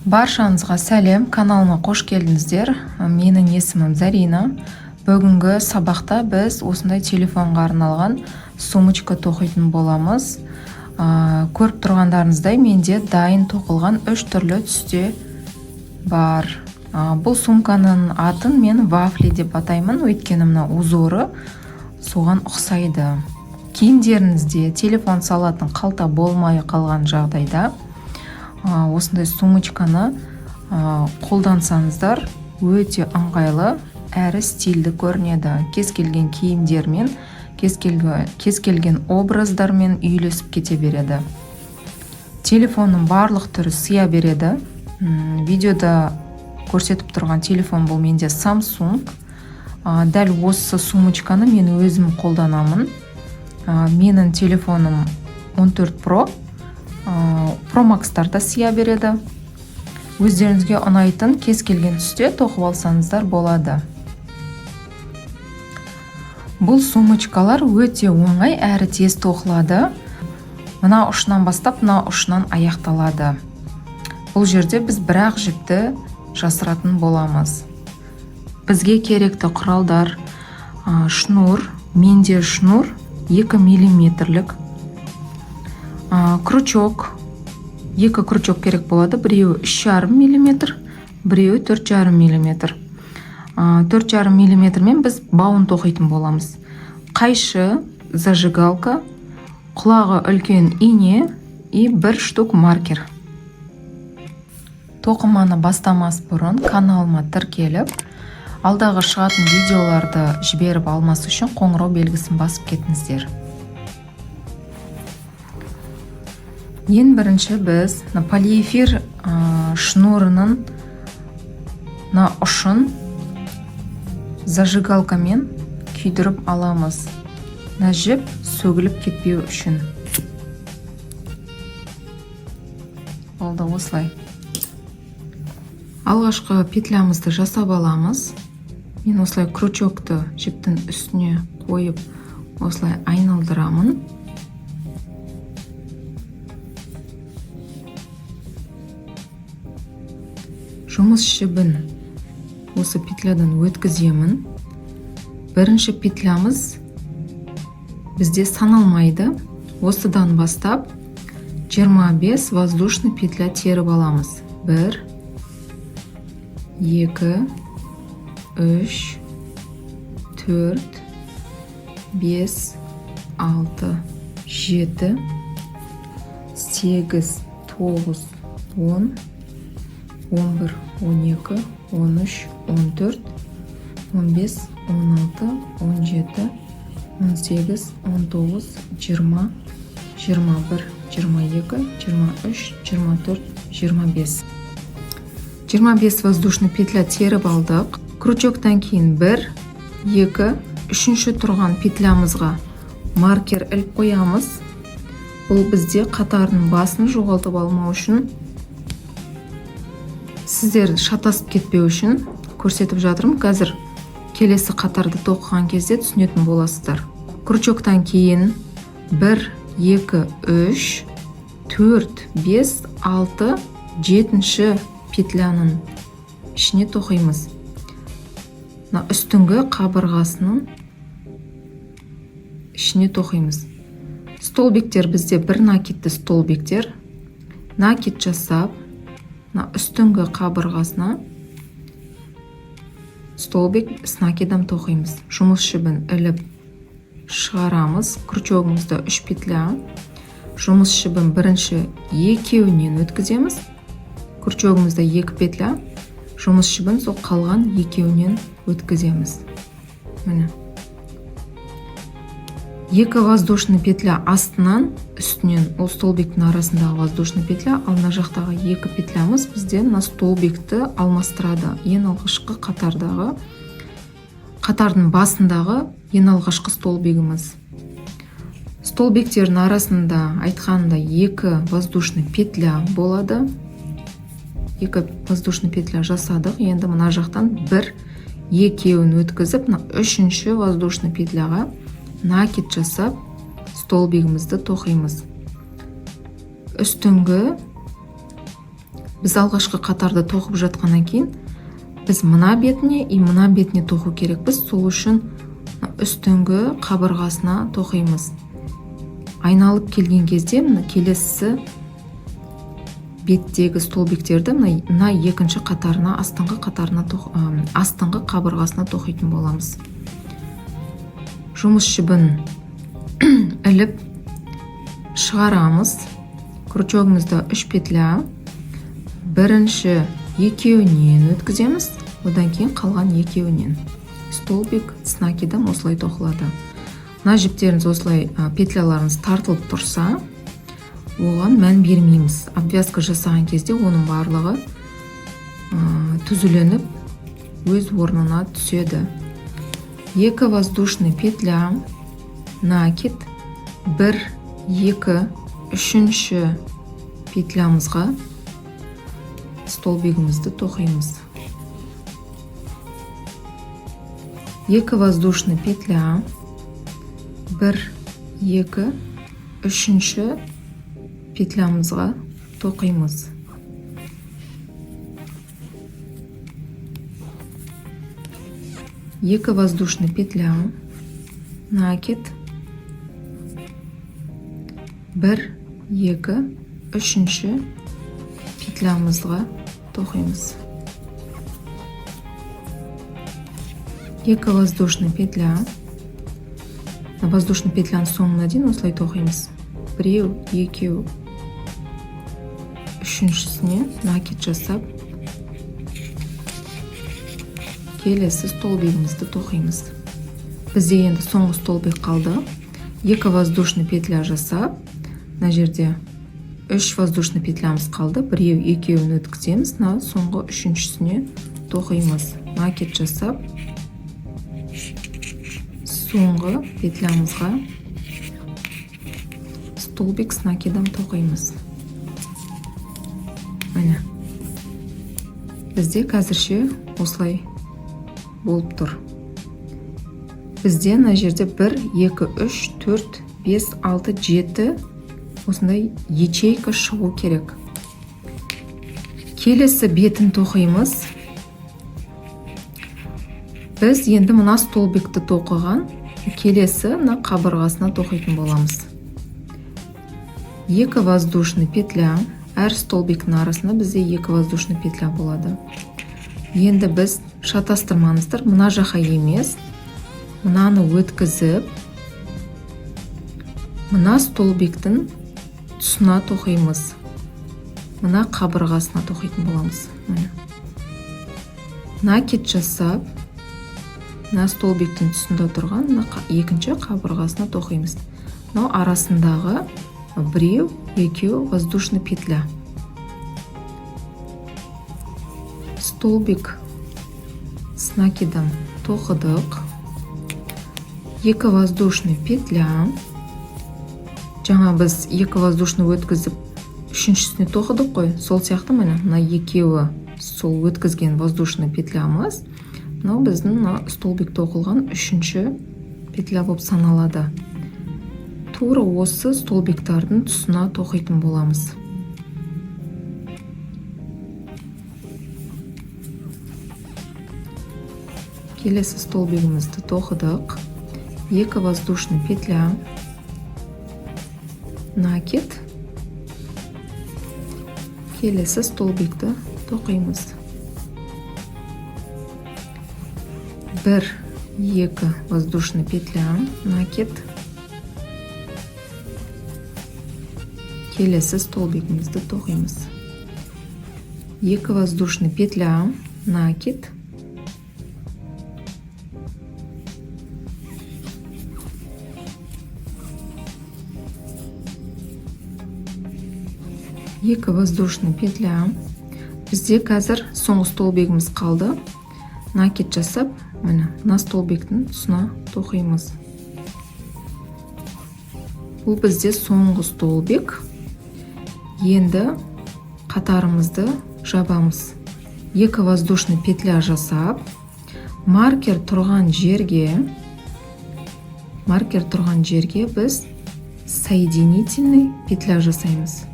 Баршаңызға сәлем, каналыма қош келдіңіздер. Менің есімім Зарина. Бүгінгі сабақта біз осындай телефонға арналған сумочка тоқитын боламыз. Көріп тұрғандарыңыздай менде дайын тоқылған 3 түрлі түсте бар. Бұл сумканың атын мен вафли деп атаймын, өйткені мына узоры соған ұқсайды. Киімдеріңізде телефон салатын қалта болмай қалған жағдайда осындай сумочканы қолдансаңыздар өте ыңғайлы әрі стильді көрінеді. Кез келген киімдермен, кез келген образдармен үйлесіп кете береді. Телефонның барлық түрі сыя береді. Видеода көрсетіп тұрған телефон бұл менде Samsung. Дәл осы сумочканы мен өзім қолданамын. Менің телефоным 14 Pro. Pro Max-тарда сыя береді. Өздеріңізге ұнайтын кез келген түсте тоқып алсаңыздар болады. Бұл сумочкалар өте оңай әрі тез тоқылады. Мына ұшынан бастап, мына ұшынан аяқталады. Бұл жерде біз бір-ақ жіпті жасыратын боламыз. Бізге керекті құралдар: шнур, менде шнур 2 мм-лік. Крючок. 2 крючок керек болады. Біреуі 3,5 мм, біреуі 4,5 мм. 4,5 мм-мен біз бауын тоқитын боламыз. Қайшы, зажигалка, құлағы үлкен ине и 1 штук маркер. Тоқыманы бастамас бұрын каналыма тіркеліп, алдағы шығатын видеоларды жіберіп алмас үшін қоңырау белгісін басып кетіңіздер. Ең бірінші біз полиэфир шнурының ұшын зажигалкамен күйдіріп аламыз. Жіп сөгіліп кетпеу үшін. Болды, осылай. Алғашқы петлямызды жасап аламыз. Мен осылай крючокты жіптің үстіне қойып, осылай айналдырамын. Жұмыс жібін осы петлядан өткіземін. Бірінші петлямыз бізде саналмайды. Осыдан бастап 25 воздушный петля теріп аламыз. 1, 2, 3, 4, 5, 6, 7, 8, 9, 10, 11, 12, 13, 14, 15, 16, 17, 18, 19, 20, 21, 22, 23, 24, 25. 25 воздушный петля теріп алдық. Крючоктан кейін 1, 2, 3-ші тұрған петлямызға маркер іліп қоямыз. Бұл бізде қатардың басын жоғалтып алмау үшін, сіздер шатасып кетпеу үшін көрсетіп жатырмын. Қазір келесі қатарды тоқыған кезде түсінетін боласыздар. Крючоктан кейін 1, 2, 3, 4, 5, 6, 7-ші петляның ішіне тоқимыз. Үстіңгі қабырғасының ішіне тоқимыз. Столбиктер бізде бір накидті столбиктер. Накид жасап, үстіңгі қабырғасына столбик с накидом тоқимыз. Жұмыс жібін іліп шығарамыз. Крючогымызда 3 петля. Жұмыс жібін бірінші екеуінен өткіземіз. Крючогымызда 2 петля. Жұмыс жібін сол қалған екеуінен өткіземіз. Міне. 2 воздушный петля астынан, үстінен ол столбиктің арасындағы воздушный петля, ал мына жақтағы 2 петлямыз бізде мына столбикті алмастырады. Ең алғашқы қатардың басындағы ең алғашқы столбигіміз. Столбиктердің арасында айтқанда 2 воздушный петля болады. 2 воздушный петля жасадық. Енді мына жақтан 1, 2-ін өткізіп, 3-ші воздушный петляға накид жасап, столбигімізді тоқимыз. Үстіңгі біз алғашқы қатарды тоқып жатқаннан кейін біз мына бетіне и мына бетіне тоқу керекпіз. Сол үшін үстіңгі қабырғасына тоқимыз. Айналып келген кезде келесі беттегі столбиктерді мына екінші қатарына, астыңғы қабырғасына тоқитын боламыз. Жұмыс жібін іліп шығарамыз. Крючогымызда 3 петля. Бірінші екеуінен өткіземіз, одан кейін қалған екеуінен. Столбик с накидом осылай тоқылады. Мына жіптеріңіз осылай петляларыңыз тартылып тұрса, оған мән бермейміз. Обвязка жасаған кезде оның барлығы түзіленіп өз орнына түседі. 2 воздушный петля, накид, 1, 2, 3 петлямызға столбигімізді тоқимыз. 2 воздушный петля, 1, 2, 3 петлямызға тоқимыз. Екі воздушный петля, накид, 1, 2, 3 петлямызға тоқимыз. 2 воздушный петля, воздушный петляның соңына дейін осылай тоқимыз. 1, 2, үшіншісіне накид жасап, келесі столбигімізді тоқимыз. Бізде енді соңғы столбик қалды. 2 воздушный петля жасап, мына жерде 3 воздушный петлямыз қалды. 1, 2 өткіземіз, соңғы үшіншісіне тоқимыз. Накид жасап, соңғы петлямызға столбик с накидом тоқимыз. Міне. Бізде қазірше осылай болып тұр. Бізде мына жерде 1, 2, 3, 4, 5, 6, 7 осындай ячейка шығу керек. Келесі бетін тоқимыз. Біз енді мына столбикті тоқыған, келесі мына қабырғасына тоқитын боламыз. 2 воздушный петля, әр столбиктің арасында бізде 2 воздушный петля болады. Енді біз шатастырмаңыздар, мына жаққа емес, мынаны өткізіп, мына столбиктің тұсына тоқимыз. Мына қабырғасына тоқитын боламыз. Накид жасап, мына столбиктің тұсында тұрған екінші қабырғасына тоқимыз. Мынау арасындағы 1, 2 воздушный петля. Столбик с накидом тоқыдық. 2 воздушный петля. Жаңа біз 2 воздушный өткізіп, үшіншісіне тоқыдық қой. Сол сияқты мына екеуі сол өткізген воздушный петлямыз. Мынау біздің столбик тоқылған үшінші петля болып саналады. Тура осы столбиктардың тұсына тоқитын боламыз. Келесі столбигімізді тоқыдық. 2 воздушный петля, накид, келесі столбикті тоқимыз. 1, 2 воздушный петля, накид, келесі столбигімізді тоқимыз. 2 воздушный петля, накид, екі воздушный петля. Бізде қазір соңғы столбигіміз қалды. Накид жасап, мына столбиктің тұсына тоқимыз. Бұл бізде соңғы столбик. Енді қатарымызды жабамыз. 2 воздушный петля жасап, маркер тұрған жерге біз соединительный петля жасаймыз.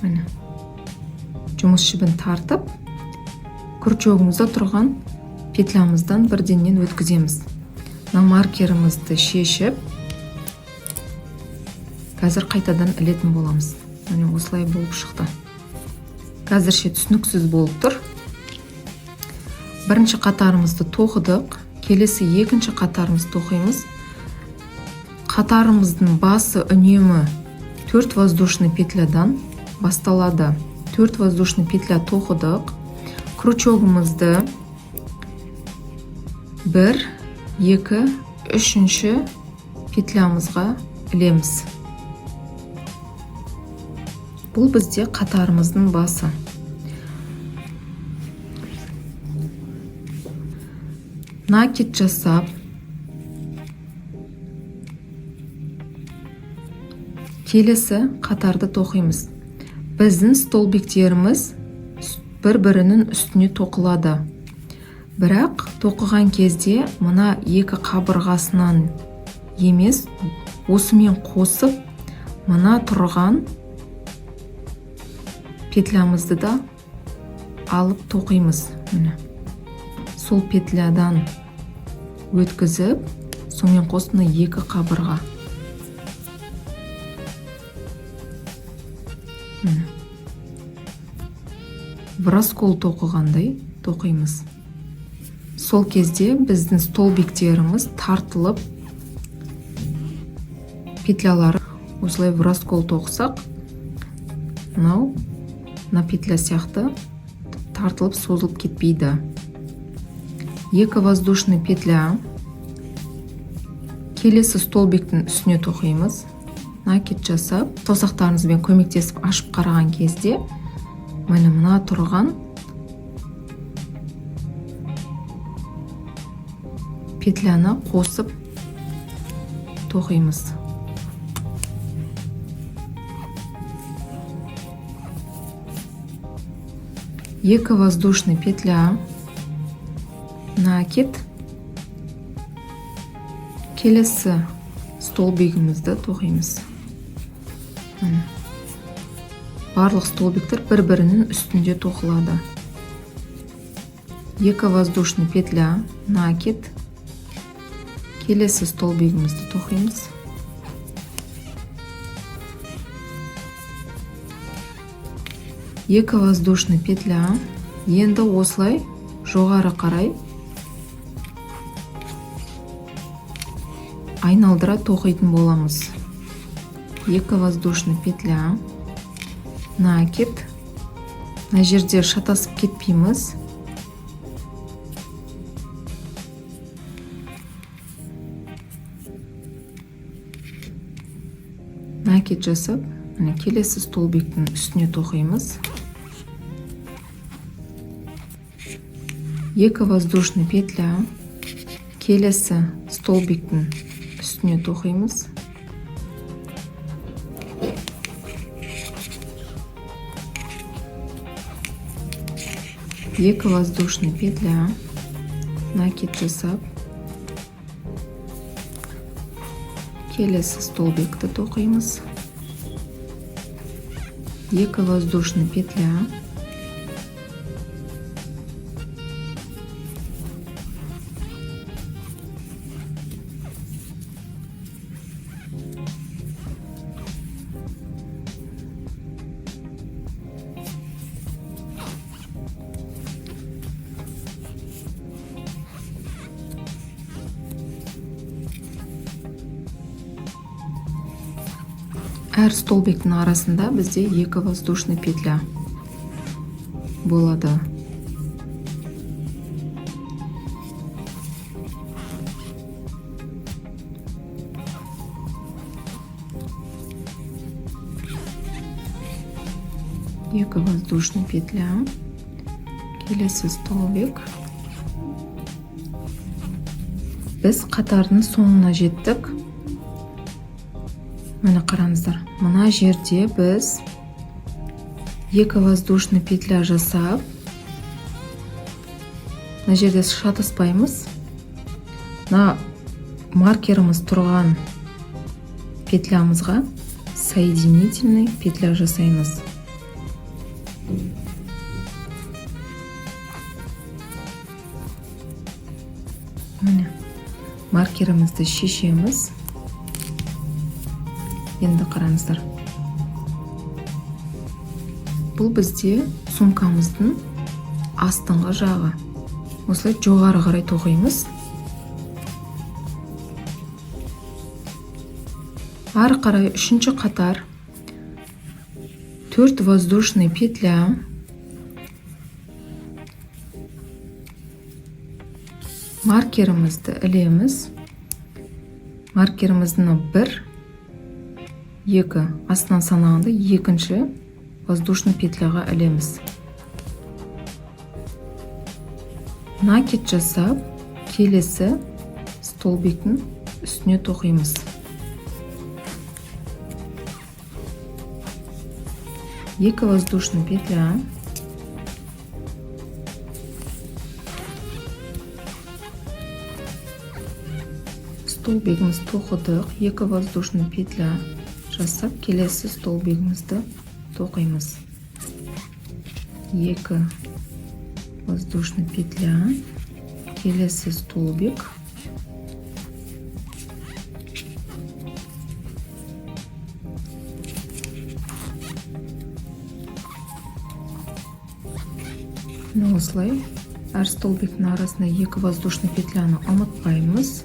міне жұмыс жібін тартып крючогымызда тұрған петлямыздан бірденнен өткіземіз. Маркерімізді шешіп қазір қайтадан ілетін боламыз. Міне осылай болып шықты. Қазірше түсініксіз болып тұр. Бірінші қатарымызды тоқыдық. Келесі екінші қатарымызды тоқимыз. Қатарымыздың басы үнемі 4 воздушный петлядан басталады. 4 воздушный петля тоқыдық. Крючогымызды 1, 2, 3 петлямызға ілеміз. Бұл бізде қатарымыздың басы. Накид жасап, келесі қатарды тоқимыз. Біздің столбиктеріміз бір-бірінің үстіне тоқылады. Бірақ тоқыған кезде мына екі қабырғасынан емес, осымен қосып, мына тұрған петлямызды да алып тоқимыз. Сол петлядан өткізіп, сонымен қосып мына екі қабырға. Раскол тоқығандай тоқимыз. Сол кезде біздің столбиктеріміз тартылып, петлялары осылай раскол тоқсақ, мына петля сияқты тартылып созылып кетпейді. Екі воздушный петля. Келесі столбиктің үстіне тоқимыз. Накид жасап, саусақтарыңызбен көмектесіп ашып қараған кезде, мына тұрған петляны қосып тоқимыз. Екі воздушный петля, накид, келесі столбигімізді тоқимыз. Барлық столбиктер бір-бірінің үстінде тоқылады. Екі воздушный петля, накид, келесі столбигімізді тоқимыз. Екі воздушный петля. Енді осылай жоғары қарай айналдыра тоқитын боламыз. Екі воздушный петля, накид. Мына жерде шатасып кетпейміз. Накид жасап, келесі столбиктің үстіне тоқимыз. Екі воздушный петля, келесі столбиктің үстіне тоқимыз. Екі воздушный петля, накид жасап, келесі столбикті тоқимыз. Екі воздушный петля, әр столбиктің арасында бізде екі воздушный петля болады. Екі воздушный петля, келесі столбик. Біз қатардың соңына жеттік. Мені қараңыздар. Мына жерде біз екі воздушный петля жасап, мына жерде шатаспаймыз. Мына маркеріміз тұрған петлямызға соединительный петля жасаймыз. міне маркерімізді шешеміз. Енді қараңыздар. Бұл бізде сумкамыздың астыңғы жағы. Осылай жоғары қарай тоқимыз. Ары қарай үшінші қатар 4 воздушный петля. Маркерімізді ілеміз. Маркеріміздің 1, 2, астынан санағанда екінші воздушный петляға ілеміз. Накид жасап, келесі столбиктің үстіне тоқимыз. Екі воздушный петля. Столбигіміз тоқыдық. Екі воздушный петля жасап, келесі столбигімізді тоқимыз. Екі воздушный петля, келесі столбик. Осылай әр столбиктің арасында 2 воздушный петляны ұмытпаймыз.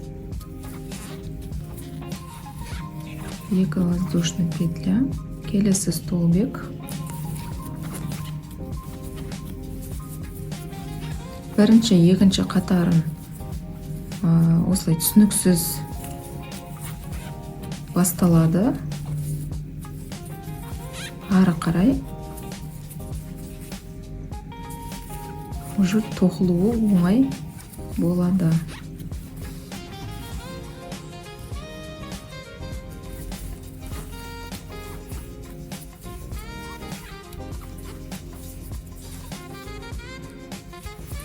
2 воздушный петля, келесі столбик. Бірінші, екінші қатарын осылай түсініксіз басталады. Ары қарай уже тоқылуы оңай болады.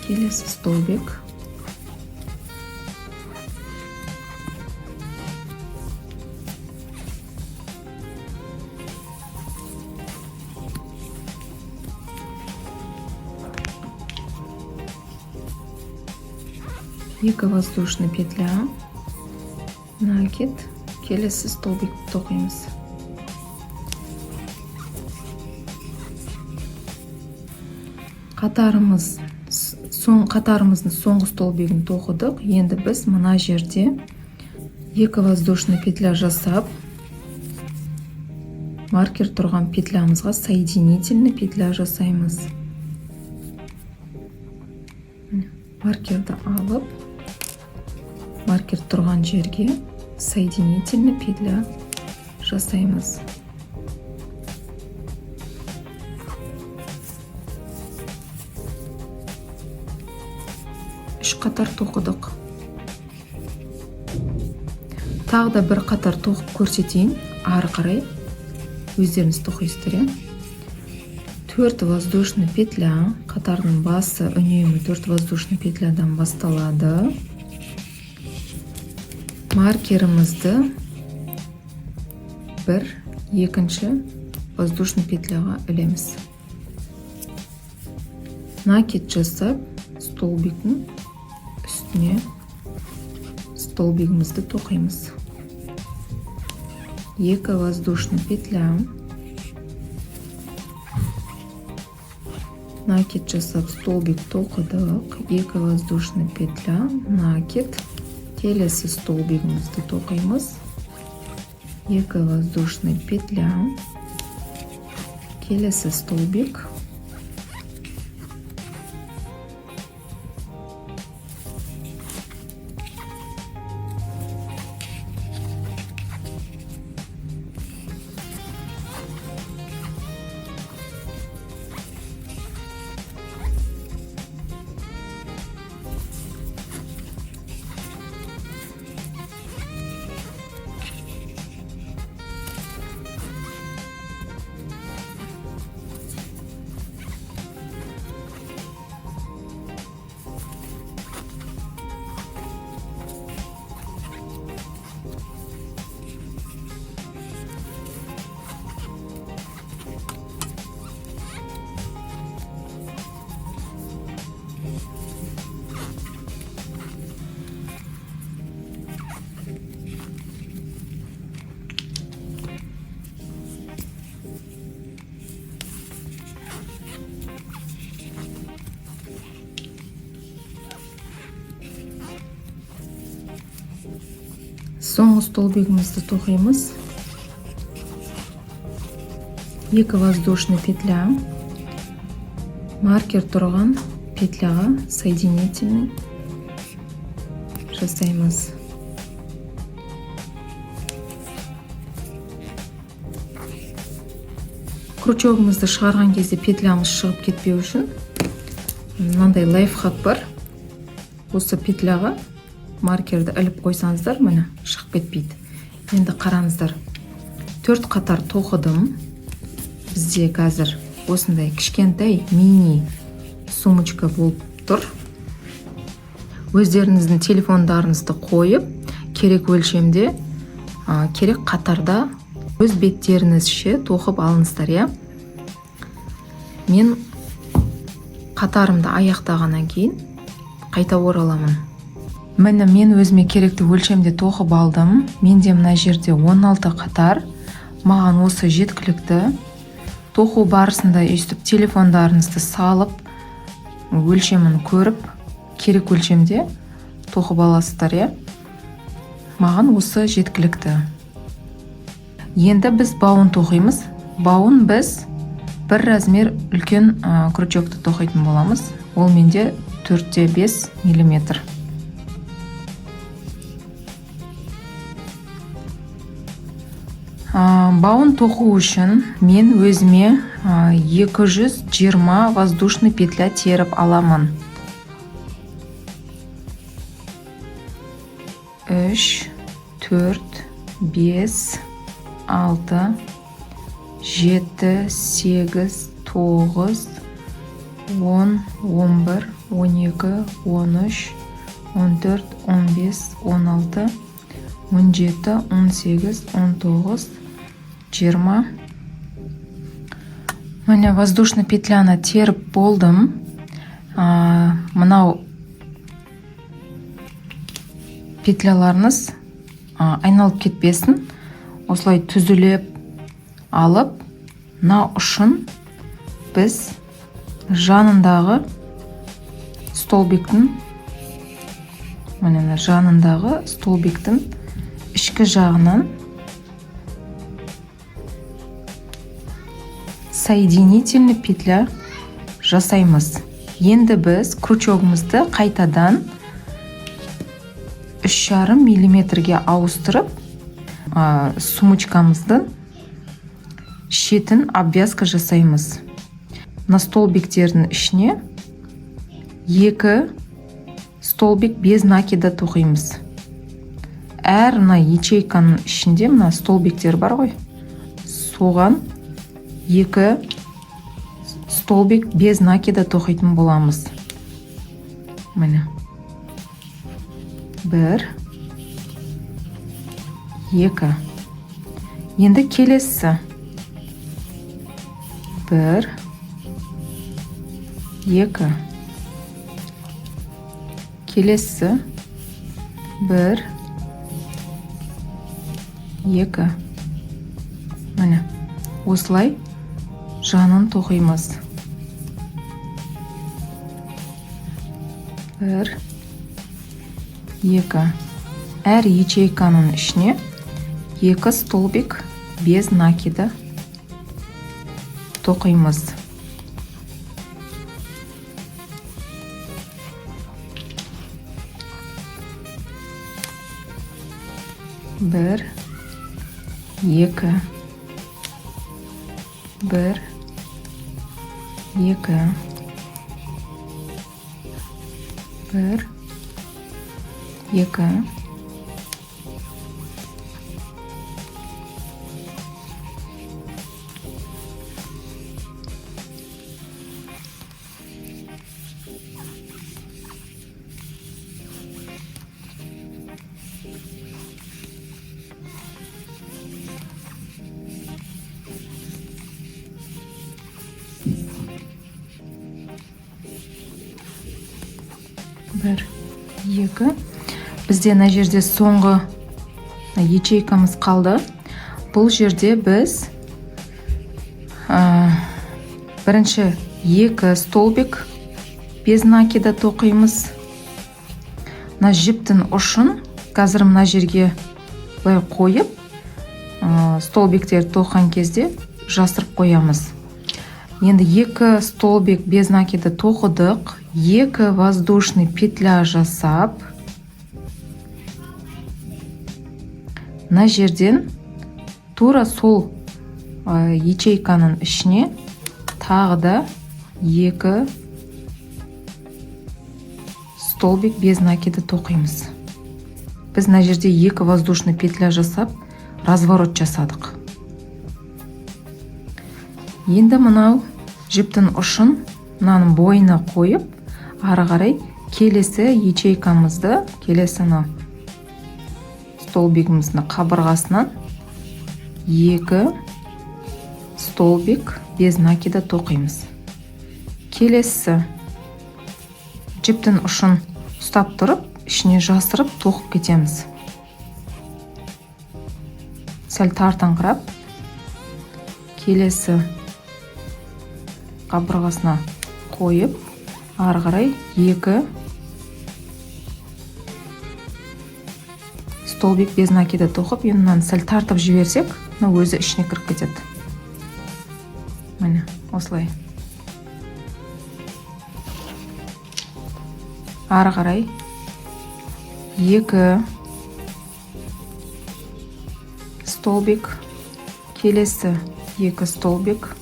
Келесі столбик. Екі воздушный петля, накид, келесі столбик тоқимыз. Қатарымыздың соңғы столбигін тоқыдық. Енді біз мына жерде 2 воздушный петля жасап, маркер тұрған петлямызға соединительный петля жасаймыз. Маркерді алып, маркер тұрған жерге соединительный петля жасаймыз. Үш қатар тоқыдық. Тағы да бір қатар тоқып көрсетейін. Ары қарай өздеріңіз тоқисыздар. 4 воздушный петля, қатардың басы үнемі 4 воздушный петлядан басталады. Маркерімізді 1, 2 воздушный петляға ілеміз. Накид жасап, столбиктің үстіне столбигімізді тоқимыз. 2 воздушный петля, накид жасап, столбик тоқыдық. 2 воздушный петля, накид, келесі столбигімізді тоқимыз. 2 воздушный петля, келесі столбик. Соңғы столбигімізді тоқимыз. 2 воздушный петля. Маркер тұрған петляға соединительный жасаймыз. Крючогымызды шығарған кезде петлямыз шығып кетпеу үшін мынандай лайфхак бар. Осы петляға маркерді іліп қойсаңыздар, міне шығып кетпейді. Енді қараңыздар. 4 қатар тоқыдым. Бізде қазір осындай кішкентай мини сумочка болып тұр. Өздеріңіздің телефондарыңызды қойып, керек өлшемде, керек қатарда өз беттеріңізше тоқып алыңыздар, я. Мен қатарымды аяқтағаннан кейін қайта ораламын. Міне мен өзіме керекті өлшемде тоқып алдым. Менде мына жерде 16 қатар. Маған осы жеткілікті. Тоқу барысында өйстіп телефондарыңызды салып, өлшемін көріп, керек өлшемде тоқып аласыздар, я. Маған осы жеткілікті. Енді біз бауын тоқимыз. Бауын біз бір размер үлкен крючокты тоқитын боламыз. Ол менде 4-5 мм. Бауын тоқу үшін мен өзіме 220 воздушный петля теріп аламын. 3, 4, 5, 6, 7, 8, 9, 10, 11, 12, 13, 14, 15, 16, 17, 18, 19, 20. Міне воздушный петляны теріп болдым. Мынау петляларыңыз айналып кетпесін. Осылай түзілеп алып, мына ұшын біз жанындағы столбиктің ішкі жағынан соединительный петля жасаймыз. Енді біз крючогымызды қайтадан 3,5 мм ауыстырып, сумочкамыздың шетін обвязка жасаймыз. На столбиктердің ішіне 2 столбик без накида тоқимыз. Әр мына ячейканың ішінде мына столбиктер бар ғой. Соған 2 столбик без накида тоқитын боламыз. Міне. 1, 2. Енді келесі. 1, 2. Келесі. 1, 2. Міне. Осылай жанын тоқимыз. 1, 2. Әр ячейканың ішіне 2 столбик без накида тоқимыз. Bir, 2. 1, 2. 1, 2. Bir, 2. Бізде мына жерде соңғы ячейкамыз қалды. Бұл жерде біз бірінші 2 столбик без накида тоқимыз. Мына жіптің ұшын қазір мына жерге былай қойып, столбиктерді тоққан кезде жасырып қоямыз. Енді 2 столбик без накиді тоқыдық, 2 воздушный петля жасап, мына жерден тура сол ячейканың ішіне тағы да 2 столбик без накиді тоқимыз. Біз мына жерде 2 воздушный петля жасап, разворот жасадық. Енді мынау жіптің ұшын мынаның бойына қойып, ары қарай келесі ячейкамызды, келесі столбигіміздің қабырғасынан 2 столбик без накиді тоқимыз. Келесі жіптің ұшын ұстап тұрып, ішіне жасырып тоқып кетеміз. Сәл тартыңқырап, келесі қабырғасына қойып, ары қарай 2 столбик без накиді тоқып, енді сәл тартып жіберсек, өзі ішіне кіріп кетеді. Міне, осылай. Ары қарай 2 столбик, келесі 2 столбик.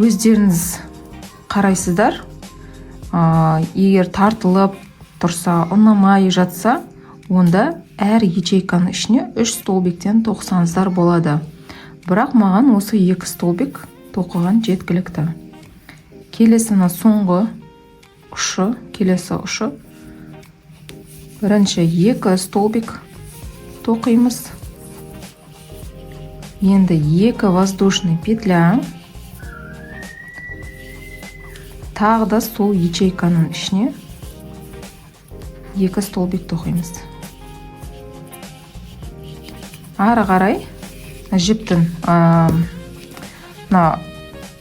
Өздеріңіз қарайсыздар. Егер тартылып тұрса, ұнамай жатса, онда әр ячейканың ішіне 3 столбиктен тоқсаңыздар болады. Бірақ маған осы 2 столбик тоқыған жеткілікті. Келесі соңғы ұшы, келесі ұшы. Бірінші 2 столбик тоқимыз. Енді 2 воздушный петля. Тағы да сол ячейканың ішіне 2 столбик тоқимыз. Ары қарай жіптің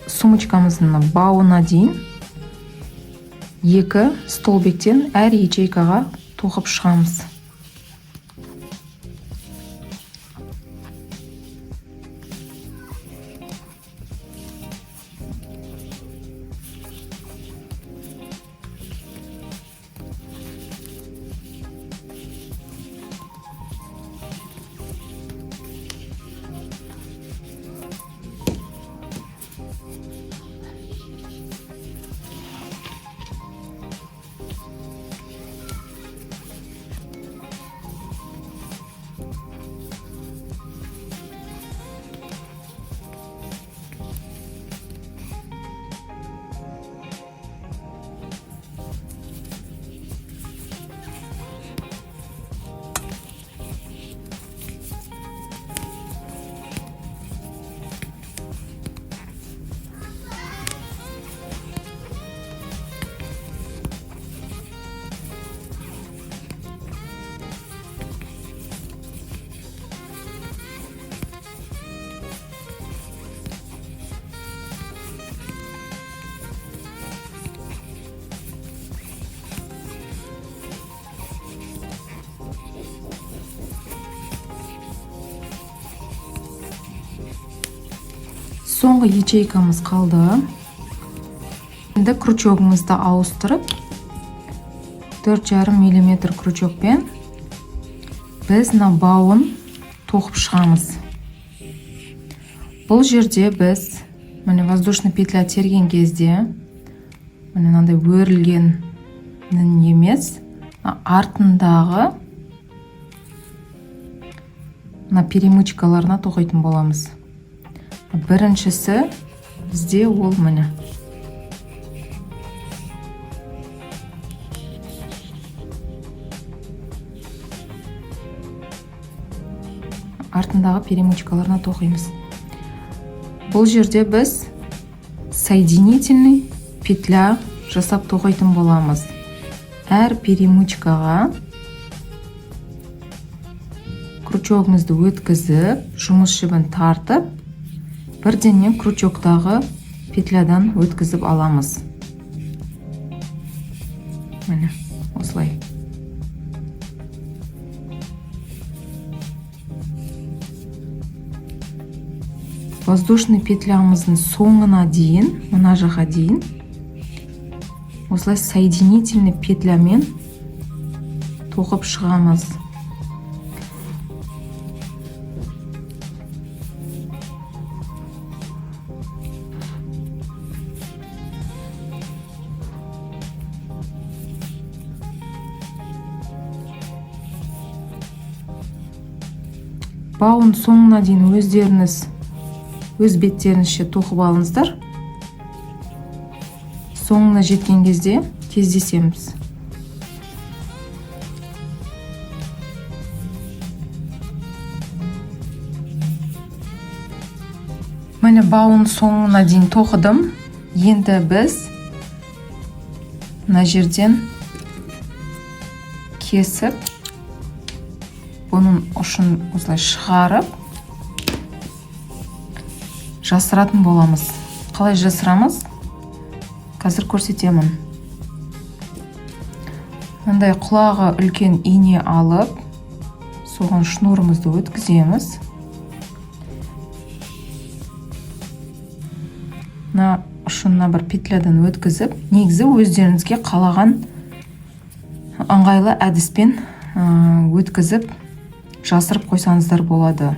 сумочкамыздың бауына дейін 2 столбиктен әр ячейкаға тоқып шығамыз. Соңғы ячейкамыз қалды. Енді крючогымызды ауыстырып, 4,5 мм крючокпен біз бауын тоқып шығамыз. Бұл жерде біз воздушный петля терген кезде мынандай өрілгенін емес, артындағы перемычкаларына тоқитын боламыз. Біріншісі бізде ол міне. Артындағы перемычкаларына тоқимыз. Бұл жерде біз соединительный петля жасап тоқитын боламыз. Әр перемычкаға крючогымызды өткізіп, жұмыс жібін тартып, бірденнен крючоктағы петлядан өткізіп аламыз. Міне, осылай. воздушный петлямыздың соңына дейін, мына жаққа дейін осылай соединительный петлямен тоқып шығамыз. Бауын соңына дейін өздеріңіз өз беттеріңізше тоқып алыңыздар. Соңына жеткен кезде кездесеміз. Міне бауын соңына дейін тоқыдым. Енді біз мына жерден кесіп, бұның ұшын осылай шығарып жасыратын боламыз. Қалай жасырамыз? Қазір көрсетемін. Мындай құлағы үлкен ине алып, соған шнурымызды өткіземіз. Мына ұшына бір петлядан өткізіп, негізі өздеріңізге қалаған ыңғайлы әдіспен өткізіп жасырып қойсаңыздар болады.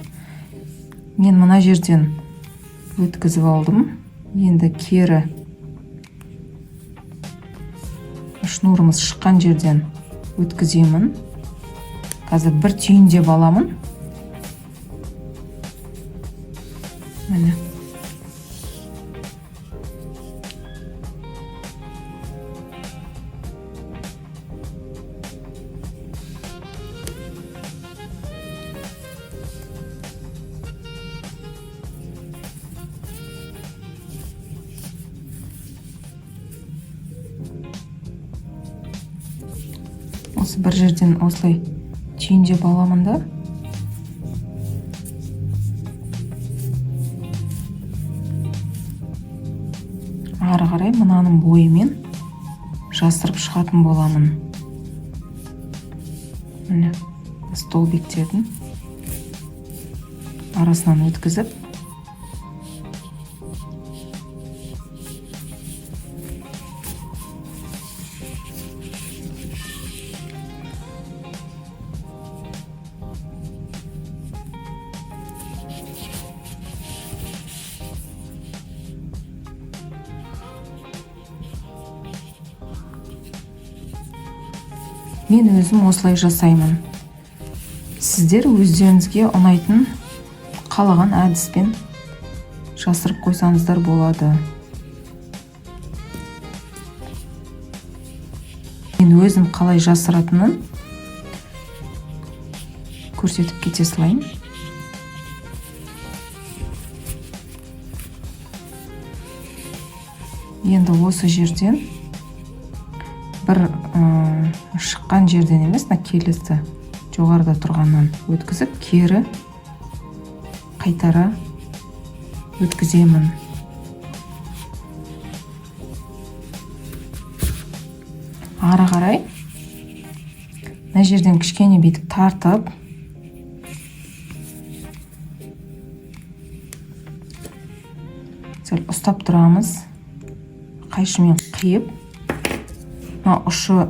Мен мына жерден өткізіп алдым. Енді кері шнурымыз шыққан жерден өткіземін. Қазір бір түйіндеп аламын. Міне. Осы бір жерден осылай түйіндеп аламын да. Ары қарай мынаның бойымен жасырып шығатын боламын. Міне, столбиктердің арасынан өткізіп, мен өзім осылай жасаймын. Сіздер өздеріңізге ұнайтын қалаған әдіспен жасырып қойсаңыздар болады. Мен өзім қалай жасыратынын көрсетіп кете салайын. Енді осы жерден бір шыққан жерден емес, келесі жоғарыда тұрғаннан өткізіп, кері қайтара өткіземін. Ары қарай мына жерден кішкене бүйтіп тартып, сәл ұстап тұрамыз. Қайшымен қиып, ұшы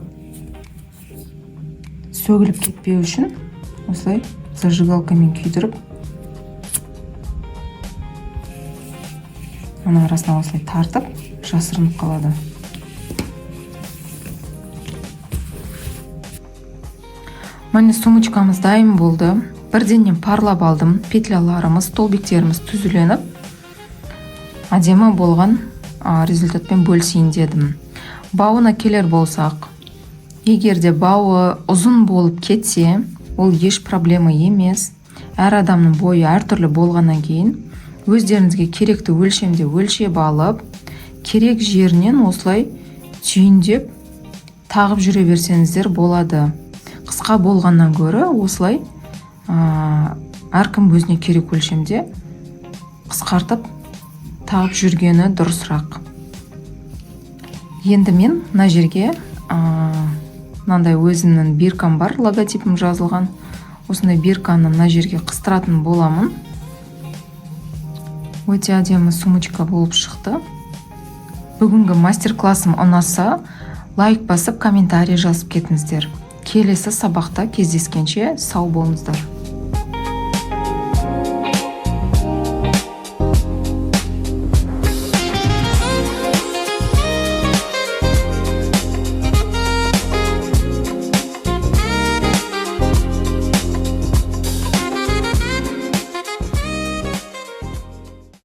сөгіліп кетпеу үшін осылай зажигалкамен күйдіріп, ана арасына осылай тартып жасырынып қалады. Міне сумочкамыз дайын болды. Бірденнен парлап алдым. Петляларымыз, столбиктеріміз түзіленіп, әдемі болған результатпен бөлісейін дедім. Бауына келер болсақ, егер де бауы ұзын болып кетсе, ол еш проблема емес. Әр адамның бойы әртүрлі болғаннан кейін өздеріңізге керекті өлшемде өлшеп алып, керек жерінен осылай түйіндеп тағып жүре берсеңіздер болады. Қысқа болғаннан гөрі осылай әркім өзіне керек өлшемде қысқартып тағып жүргені дұрысырақ. Енді мен мына жерге мынандай өзімнің биркам бар, логотипім жазылған. Осындай бирканы мына жерге қыстыратын боламын. Өте әдемі сумочка болып шықты. Бүгінгі мастер-классым ұнаса, лайк басып, комментарий жазып кетіңіздер. Келесі сабақта кездескенше сау болыңыздар.